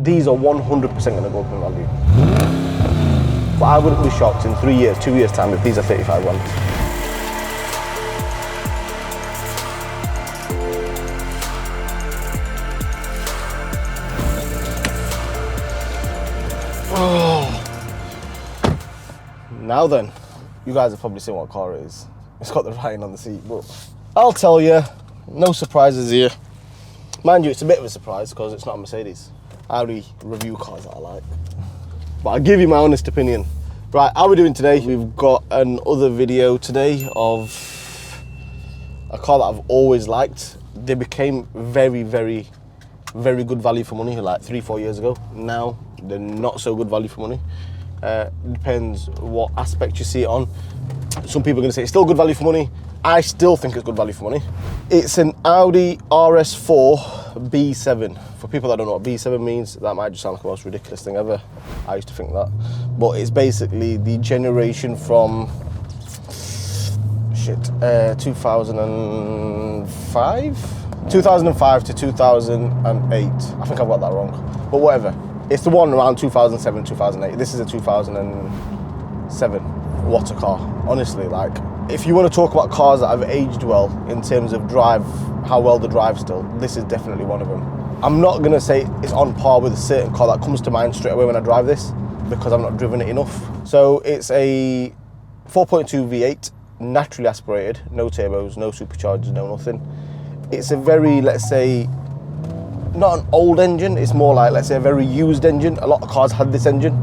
these are 100% going to go up in value. But I wouldn't be shocked in 3 years, 2 years time if these are 35 grand. Now then, you guys have probably seen what car it is. It's got the writing on the seat, but I'll tell you, no surprises here. Mind you, it's a bit of a surprise because it's not a Mercedes. I only review cars that I like. But I'll give you my honest opinion. Right, how are we doing today? We've got another video today of a car that I've always liked. They became very, very, very good value for money like 3-4 years ago. Now, they're not so good value for money. Depends what aspect you see it on. Some people are going to say it's still good value for money. I still think it's good value for money. It's an Audi RS4 B7. For people that don't know what B7 means, that might just sound like the most ridiculous thing ever. I used to think that. But it's basically the generation from 2005? 2005 to 2008. I think I've got that wrong. But whatever. It's the one around 2007, 2008. This is a 2007. What a car. Honestly, like, if you want to talk about cars that have aged well in terms of drive, how well they drive still, this is definitely one of them. I'm not going to say it's on par with a certain car that comes to mind straight away when I drive this, because I've not driven it enough. So it's a 4.2 V8, naturally aspirated, no turbos, no superchargers, no nothing. It's a very, let's say, not an old engine, it's more like, let's say, a very used engine. A lot of cars had this engine,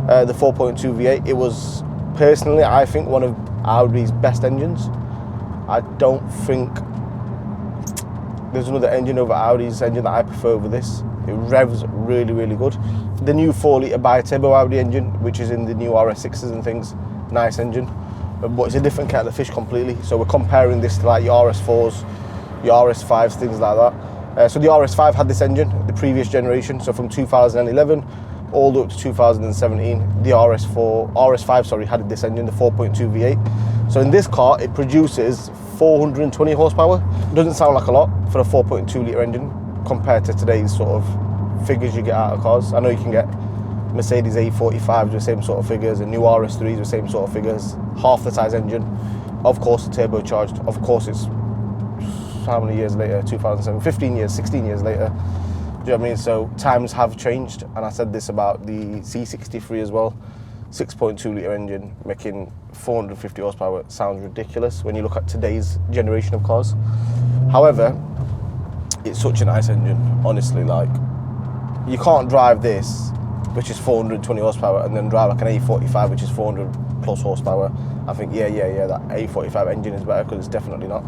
the 4.2 V8. It was, personally, I think, one of Audi's best engines. I don't think there's another engine over Audi's engine that I prefer over this. It revs really, really good. The new 4-litre bi-turbo Audi engine, which is in the new RS6s and things, nice engine, but it's a different kettle of fish completely. So we're comparing this to like your RS4s, your RS5s, things like that. So the RS5 had this engine, the previous generation, so from 2011 all the way up to 2017, the RS5 had this engine, the 4.2 V8. So in this car, it produces 420 horsepower. Doesn't sound like a lot for a 4.2 litre engine compared to today's sort of figures you get out of cars. I know you can get Mercedes A45s with the same sort of figures, and new RS3s with the same sort of figures, half the size engine. Of course, it's turbocharged. Of course, it's how many years later? 2007, 15 years, 16 years later. Do you know what I mean? So times have changed, and I said this about the C63 as well. 6.2 litre engine making 450 horsepower sounds ridiculous when you look at today's generation of cars. However, it's such a nice engine, honestly. Like, you can't drive this, which is 420 horsepower, and then drive like an A45, which is 400 plus horsepower. I think, yeah, that A45 engine is better, because it's definitely not.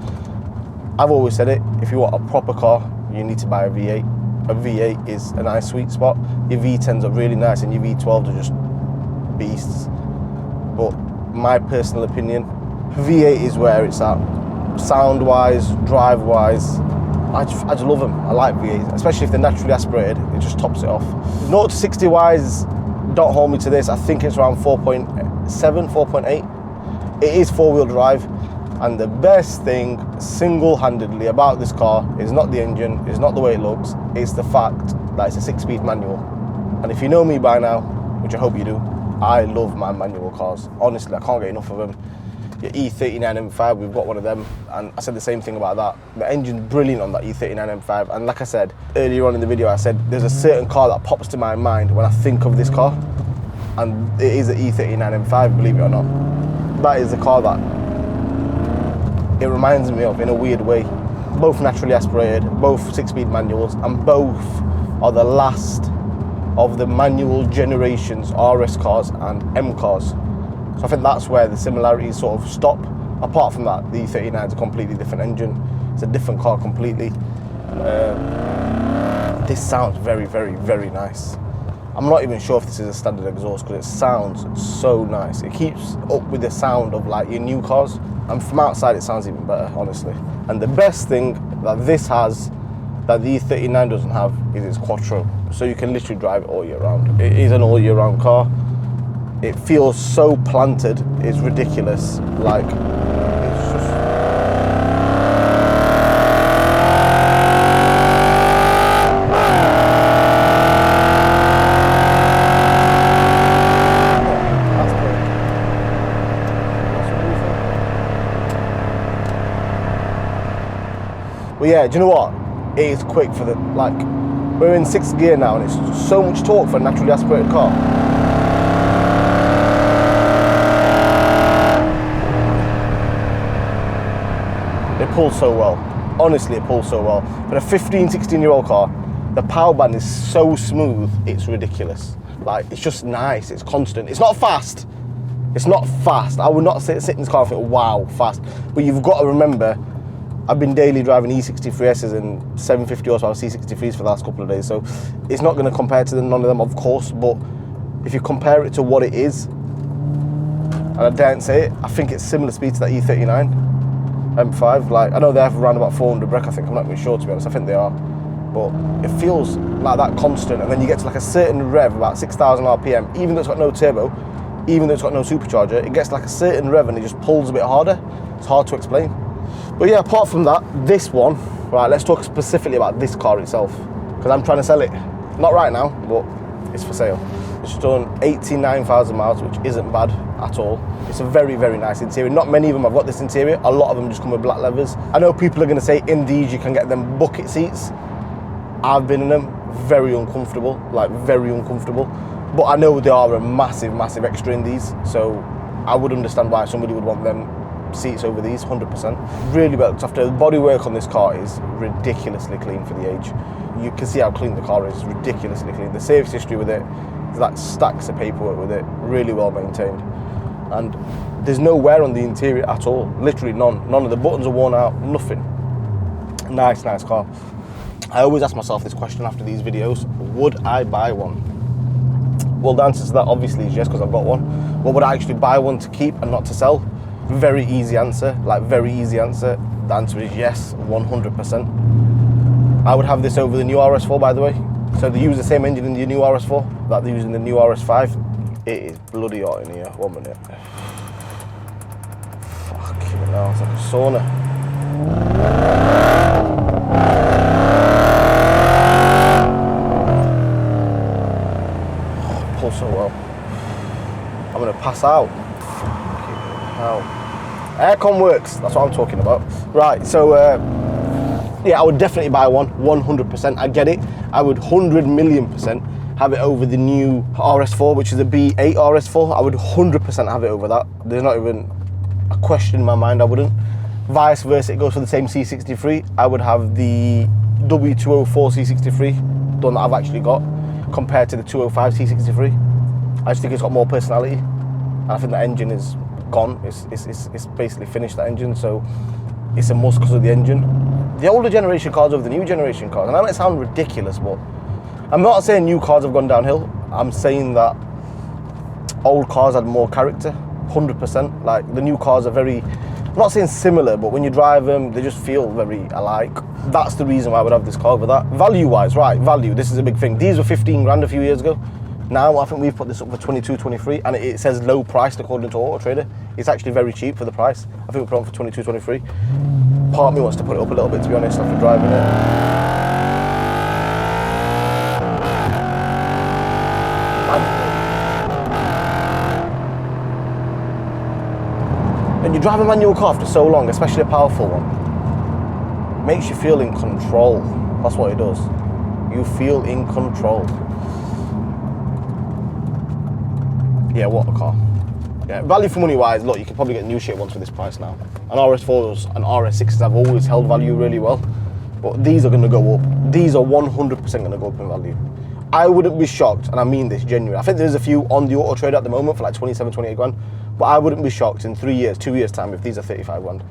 I've always said it, if you want a proper car, you need to buy a V8. A V8 is a nice sweet spot. Your V10s are really nice, and your V12s are just beasts. But my personal opinion, V8 is where it's at. Sound-wise, drive-wise, I just love them. I like V8s, especially if they're naturally aspirated. It just tops it off. 0 to 60-wise, don't hold me to this. I think it's around 4.7, 4.8. It is four-wheel drive. And the best thing, single-handedly, about this car is not the engine, it's not the way it looks, it's the fact that it's a 6-speed manual. And if you know me by now, which I hope you do, I love my manual cars. Honestly, I can't get enough of them. Your E39 M5, we've got one of them, and I said the same thing about that. The engine's brilliant on that E39 M5, and like I said earlier on in the video, I said there's a certain car that pops to my mind when I think of this car, and it is the E39 M5, believe it or not. That is the car that it reminds me of in a weird way. Both naturally aspirated, both 6-speed manuals, and both are the last of the manual generations RS cars and M cars. So I think that's where the similarities sort of stop. Apart from that, the E39 is a completely different engine. It's a different car completely. This sounds very, very, very nice. I'm not even sure if this is a standard exhaust, because it sounds so nice. It keeps up with the sound of like your new cars. And from outside, it sounds even better, honestly. And the best thing that this has, that the E39 doesn't have, is its quattro. So you can literally drive it all year round. It is an all year round car. It feels so planted, it's ridiculous. Like, it's just... But yeah, do you know what? It is quick for the, like, we're in 6th gear now and it's so much torque for a naturally aspirated car. It pulls so well. Honestly, it pulls so well. For a 15, 16-year-old car, the power band is so smooth, it's ridiculous. Like, it's just nice, it's constant. It's not fast. It's not fast. I would not sit in this car and think, wow, fast. But you've got to remember, I've been daily driving E63Ss and 750 horsepower C63s for the last couple of days, so it's not going to compare to none of them, of course, but if you compare it to what it is, and I daren't say it, I think it's similar speed to that E39 M5. Like, I know they're around about 400 brake, I think. I'm not really sure, to be honest. I think they are. But it feels like that constant, and then you get to like a certain rev, about 6,000 RPM, even though it's got no turbo, even though it's got no supercharger, it gets like a certain rev and it just pulls a bit harder. It's hard to explain. But yeah, apart from that, this one, right, let's talk specifically about this car itself, because I'm trying to sell it. Not right now, but it's for sale. It's done 89,000 miles, which isn't bad at all. It's a very, very nice interior. Not many of them have got this interior. A lot of them just come with black leathers. I know people are going to say in these you can get them bucket seats. I've been in them, very uncomfortable, like very uncomfortable. But I know they are a massive, massive extra in these, so I would understand why somebody would want them seats over these, 100%. Really well looked after. The bodywork on this car is ridiculously clean for the age. You can see how clean the car is, it's ridiculously clean. The service history with it, like stacks of paperwork with it, really well maintained. And there's no wear on the interior at all, literally none. None of the buttons are worn out, nothing. Nice, nice car. I always ask myself this question after these videos, would I buy one? Well, the answer to that obviously is yes, because I've got one. But would I actually buy one to keep and not to sell? Very easy answer, like very easy answer. The answer is yes, 100%. I would have this over the new RS4, by the way. So they use the same engine in the new RS4 that they use in the new RS5. It is bloody hot in here, 1 minute. Fucking hell, it's like a sauna. Oh, pulls so well. I'm gonna pass out. Fucking hell. Aircon works, that's what I'm talking about. Right, so yeah, I would definitely buy one, 100%. I get it. I would 100,000,000% have it over the new RS4, which is a B8 RS4. I would 100% have it over that. There's not even a question in my mind I wouldn't. Vice versa, it goes for the same C63. I would have the W204 C63, the one that I've actually got, compared to the 205 C63. I just think it's got more personality. And I think the engine is gone. It's basically finished, that engine, so it's a must because of the engine. The older generation cars over the new generation cars, and that might sound ridiculous, but I'm not saying new cars have gone downhill. I'm saying that old cars had more character, 100%. Like, the new cars are very, I'm not saying similar, but when you drive them, they just feel very alike. That's the reason why I would have this car over that. Value-wise, right, value, this is a big thing. These were 15 grand a few years ago. Now, I think we've put this up for 22, 23, and it says low priced according to Auto Trader. It's actually very cheap for the price. I think we put it on for 22, 23. Part of me wants to put it up a little bit, to be honest, after driving it. When you drive a manual car for so long, especially a powerful one, it makes you feel in control. That's what it does. You feel in control. Yeah, what a car. Yeah, value for money wise, look, you can probably get new shit ones for this price now. And RS4s and RS6s have always held value really well, but these are gonna go up. These are 100% gonna go up in value. I wouldn't be shocked, and I mean this genuinely. I think there's a few on the Auto Trader at the moment for like 27, 28 grand, but I wouldn't be shocked in 3 years, 2 years time if these are 35 grand.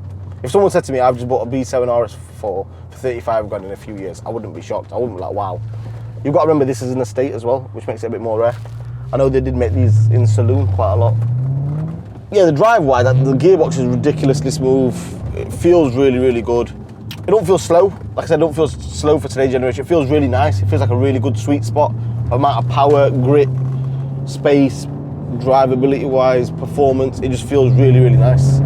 If someone said to me, I've just bought a B7 RS4 for 35 grand in a few years, I wouldn't be shocked. I wouldn't be like, wow. You've got to remember this is an estate as well, which makes it a bit more rare. I know they did make these in saloon quite a lot. Yeah, the drive-wise, the gearbox is ridiculously smooth. It feels really, really good. It don't feel slow. Like I said, it don't feel slow for today's generation. It feels really nice. It feels like a really good sweet spot. Amount of power, grip, space, drivability-wise, performance. It just feels really, really nice.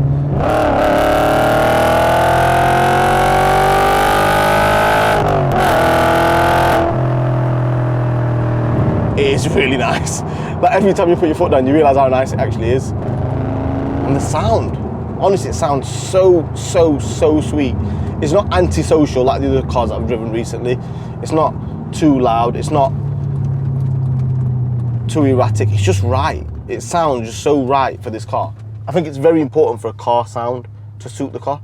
It is really nice. Like, every time you put your foot down, you realise how nice it actually is. And the sound, honestly, it sounds so, so, so sweet. It's not antisocial like the other cars that I've driven recently. It's not too loud. It's not too erratic. It's just right. It sounds just so right for this car. I think it's very important for a car sound to suit the car.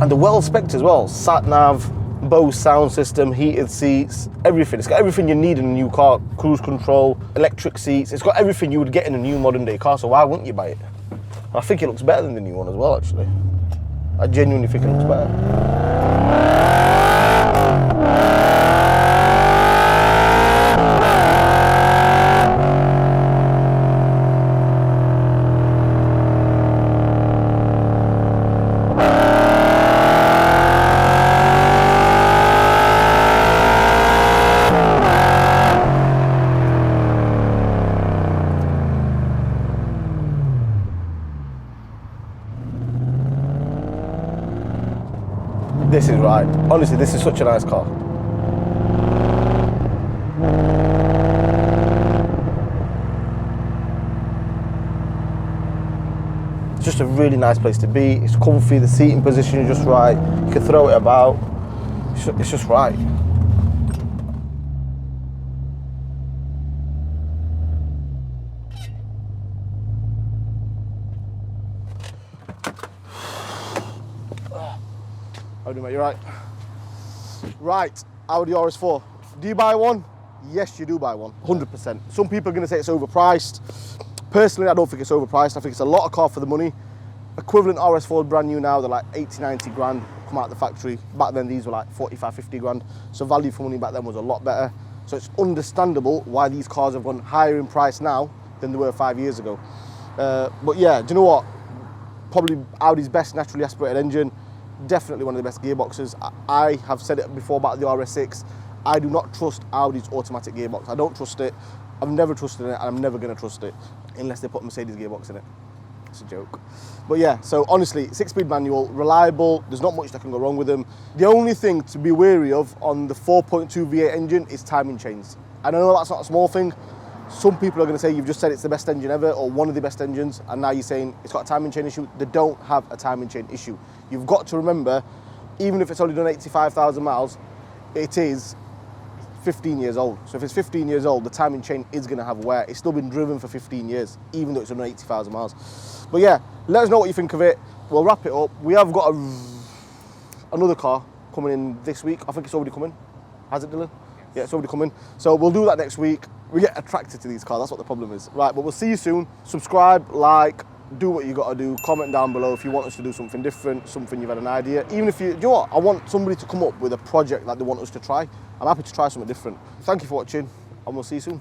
And the well-spec'd as well. Sat nav, Bose sound system, heated seats, everything. It's got everything you need in a new car. Cruise control, electric seats. It's got everything you would get in a new modern day car, so why wouldn't you buy it? And I think it looks better than the new one as well, actually. I genuinely think it looks better. This is right. Honestly, this is such a nice car. It's just a really nice place to be. It's comfy, the seating position is just right. You can throw it about. It's just right. How do you, mate? You right? Right, Audi RS4. Do you buy one? Yes, you do buy one, 100%. Some people are going to say it's overpriced. Personally, I don't think it's overpriced. I think it's a lot of car for the money. Equivalent RS4 brand new now, they're like 80, 90 grand, come out of the factory. Back then, these were like 45, 50 grand. So value for money back then was a lot better. So it's understandable why these cars have gone higher in price now than they were 5 years ago. But yeah, do you know what? Probably Audi's best naturally aspirated engine. Definitely one of the best gearboxes. I have said it before about the RS6. I do not trust Audi's automatic gearbox. I don't trust it. I've never trusted it, and I'm never going to trust it unless they put a Mercedes gearbox in it. It's a joke. But yeah, so honestly, 6-speed manual, reliable. There's not much that can go wrong with them. The only thing to be wary of on the 4.2 V8 engine is timing chains. And I know that's not a small thing. Some people are going to say you've just said it's the best engine ever or one of the best engines, and now you're saying it's got a timing chain issue. They don't have a timing chain issue. You've got to remember, even if it's only done 85,000 miles, it is 15 years old. So if it's 15 years old, the timing chain is going to have wear. It's still been driven for 15 years, even though it's done 80,000 miles. But yeah, let us know what you think of it. We'll wrap it up. We have got another car coming in this week. I think it's already coming. Has it, Dylan? Yeah, it's already coming. So we'll do that next week. We get attracted to these cars, that's what the problem is. Right, but we'll see you soon. Subscribe, like, do what you gotta do. Comment down below if you want us to do something different, something you've had an idea. Even if you know what? I want somebody to come up with a project that they want us to try. I'm happy to try something different. Thank you for watching, and we'll see you soon.